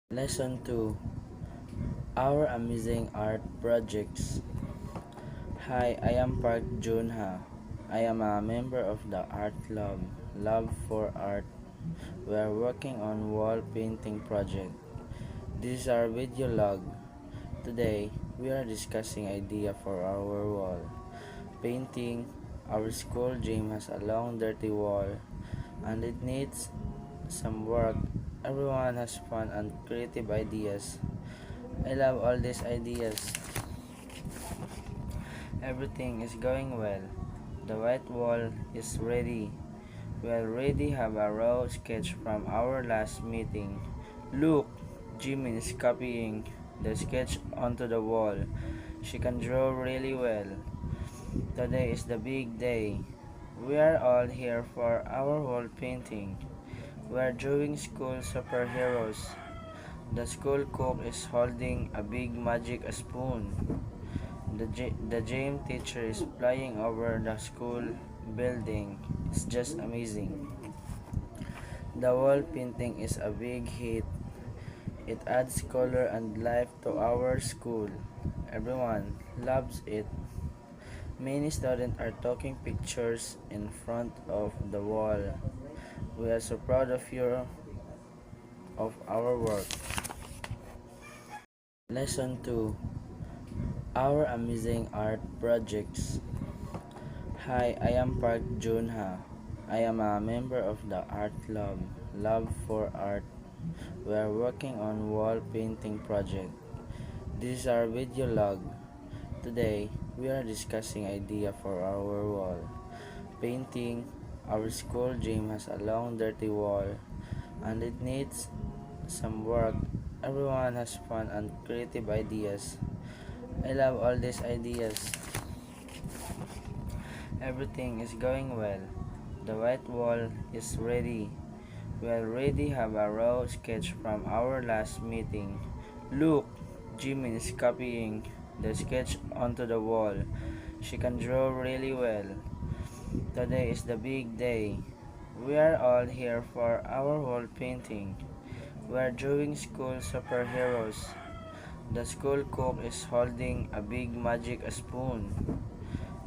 Lesson 2. Our Amazing Art Projects. Hi, I am Park Junha. I am a member of the Art Club, Love for Art. We are working on wall painting project. This is our video log. Today, we are discussing idea for our wall. Painting. Our school gym has a long dirty wall and it needs some work. Everyone has fun and creative ideas. I love all these ideas. Everything is going well. The white wall is ready. We already have a raw sketch from our last meeting. Look, Jimmy is copying the sketch onto the wall. She can draw really well. Today is the big day. We are all here for our wall painting. We are drawing school superheroes. The school cook is holding a big magic spoon. The gym teacher is flying over the school building. It's just amazing. The wall painting is a big hit. It adds color and life to our school. Everyone loves it. Many students are taking pictures in front of the wall. We are so proud of you, of our work. Lesson 2. Our Amazing Art Projects. Hi, I am Park Junha. I am a member of the Art Club, Love for Art. We are working on wall painting project. This is our video log. Today, we are discussing idea for our wall. Painting. Our school gym has a long dirty wall and it needs some work. Everyone has fun and creative ideas. I love all these ideas. Everything is going well. The white wall is ready. We already have a raw sketch from our last meeting. Look, Jimmy is copying the sketch onto the wall. She can draw really well. Today is the big day. We are all here for our wall painting. We are drawing school superheroes. The school cook is holding a big magic spoon.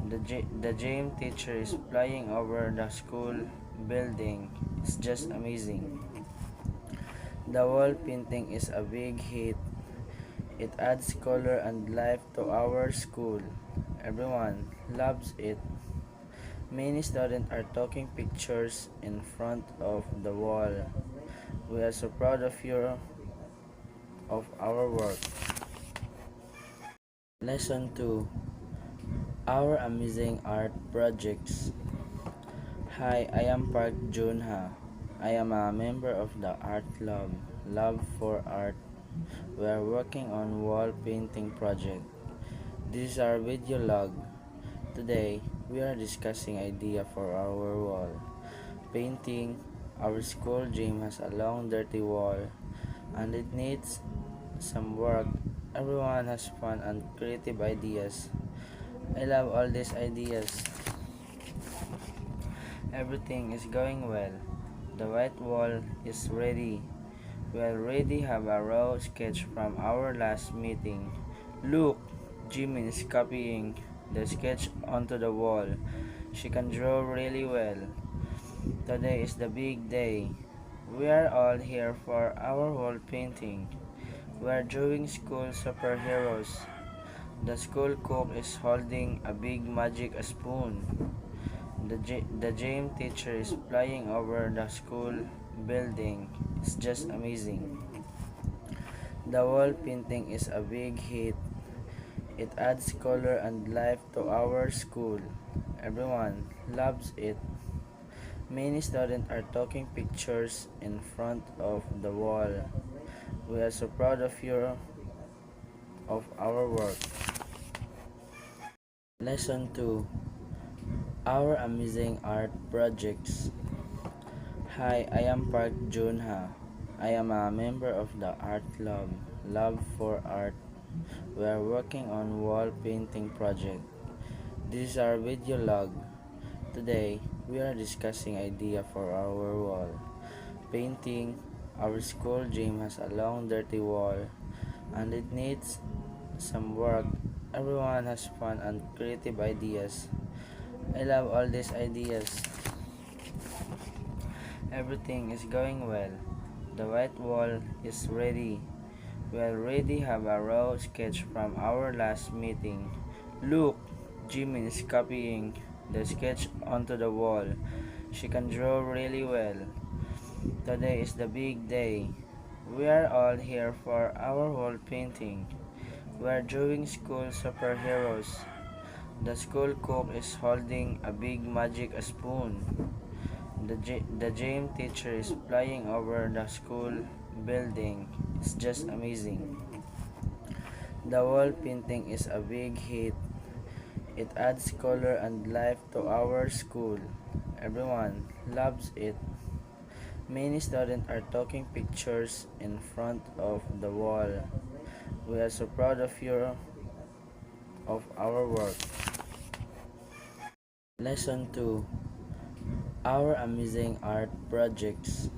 The gym teacher is flying over the school building. It's just amazing. The wall painting is a big hit. It adds color and life to our school. Everyone loves it. Many students are taking pictures in front of the wall. We are so proud of you, of our work. Lesson 2. Our Amazing Art Projects. Hi, I am Park Junha. I am a member of the Art Club, Love for Art. We are working on wall painting project. This is our video log. Today, we are discussing idea for our wall. Painting. Our school gym has a long dirty wall and it needs some work. Everyone has fun and creative ideas. I love all these ideas. Everything is going well. The white wall is ready. We already have a raw sketch from our last meeting. Look, Jimmy is copying the sketch onto the wall. She can draw really well. Today is the big day. We are all here for our wall painting. We are drawing school superheroes. The school cook is holding a big magic spoon. The gym teacher is flying over the school building. It's just amazing. The wall painting is a big hit. It adds color and life to our school. Everyone loves it. Many students are taking pictures in front of the wall. We are so proud of you, of our work. Lesson 2. Our Amazing Art Projects. Hi, I am Park Junha. I am a member of the Art Club, Love for Art. We are working on wall painting project. This is our video log. Today, we are discussing idea for our wall. Painting. Our school gym has a long dirty wall and it needs some work. Everyone has fun and creative ideas. I love all these ideas. Everything is going well. The white wall is ready. We already have a raw sketch from our last meeting. Look, Jimin is copying the sketch onto the wall. She can draw really well. Today is the big day. We are all here for our wall painting. We are drawing school superheroes. The school cook is holding a big magic spoon. The gym teacher is flying over the school building. It's just amazing. The wall painting is a big hit. It adds color and life to our school. Everyone loves it. Many students are taking pictures in front of the wall. We are so proud of you of our work. Lesson 2. Our amazing art projects.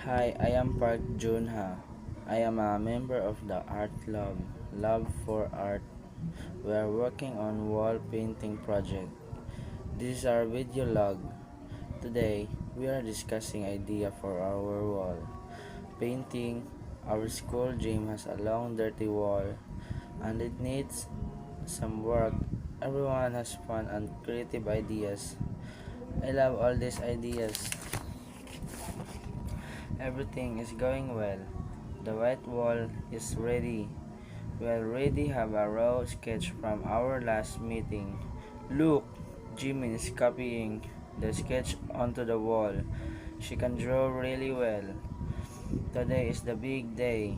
Hi, I am Park Junha. I am a member of the Art Club, Love for Art. We are working on wall painting project. This is our video log. Today, we are discussing idea for our wall painting. Our school gym has a long dirty wall and it needs some work. Everyone has fun and creative ideas. I love all these ideas. Everything is going well. The white wall is ready. We already have a raw sketch from our last meeting. Look, Jimin is copying the sketch onto the wall. She can draw really well. Today is the big day.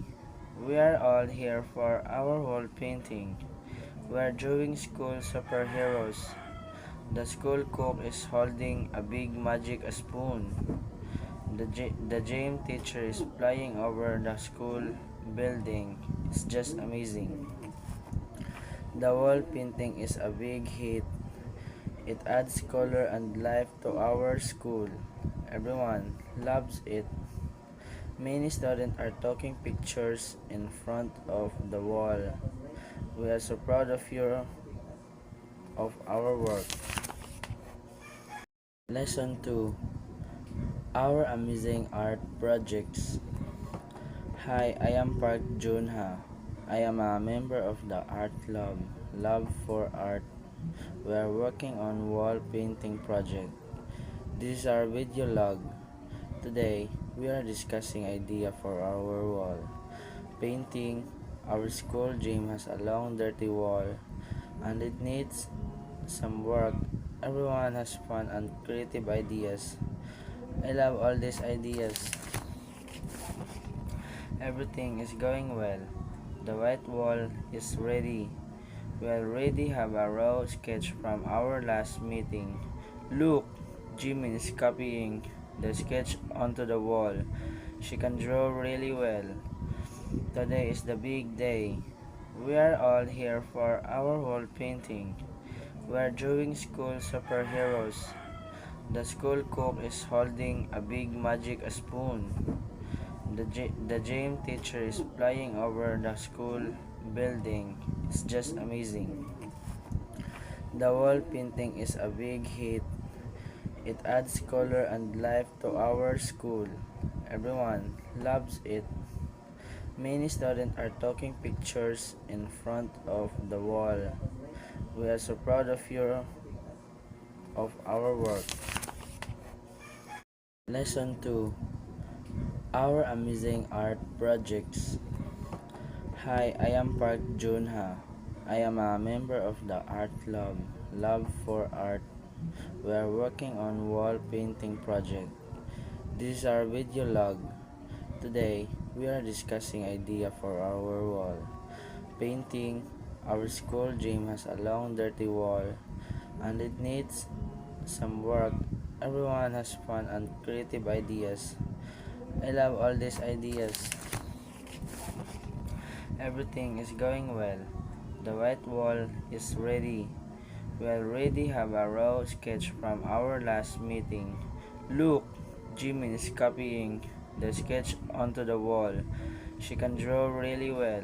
We are all here for our wall painting. We are drawing school superheroes. The school cook is holding a big magic spoon. The gym teacher is flying over the school building. It's just amazing. The wall painting is a big hit. It adds color and life to our school. Everyone loves it. Many students are taking pictures in front of the wall. We are so proud of you of our work. Lesson 2. Our amazing art projects. Hi, I am Park Junha. I am a member of the Art Club, Love for Art. We are working on wall painting project. This is our video log. Today, we are discussing idea for our wall painting. Our school gym has a long dirty wall and it needs some work. Everyone has fun and creative ideas. I love all these ideas. Everything is going well. The white wall is ready. We already have a raw sketch from our last meeting. Look, Jimin is copying the sketch onto the wall. She can draw really well. Today is the big day. We are all here for our wall painting. We are drawing school superheroes. The school cook is holding a big magic spoon. The gym teacher is flying over the school building. It's just amazing. The wall painting is a big hit. It adds color and life to our school. Everyone loves it. Many students are taking pictures in front of the wall. We are so proud of you of our work. Lesson 2. Our amazing art projects. Hi, I am Park Junha. I am a member of the Art Club, Love for Art. We are working on wall painting project. This is our video log. Today, we are discussing idea for our wall painting. Our school gym has a long dirty wall and it needs some work. Everyone has fun and creative ideas. I love all these ideas. Everything is going well. The white wall is ready. We already have a raw sketch from our last meeting. Look, Jimin is copying the sketch onto the wall. She can draw really well.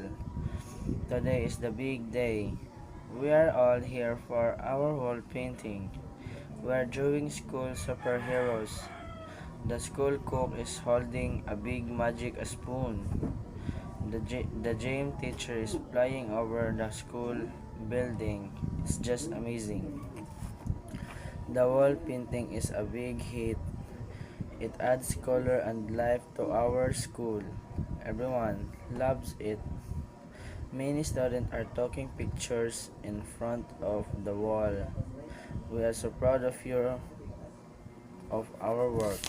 Today is the big day. We are all here for our wall painting. We are drawing school superheroes. The school cook is holding a big magic spoon. The gym teacher is flying over the school building. It's just amazing. The wall painting is a big hit. It adds color and life to our school. Everyone loves it. Many students are taking pictures in front of the wall. We are so proud of you, of our work.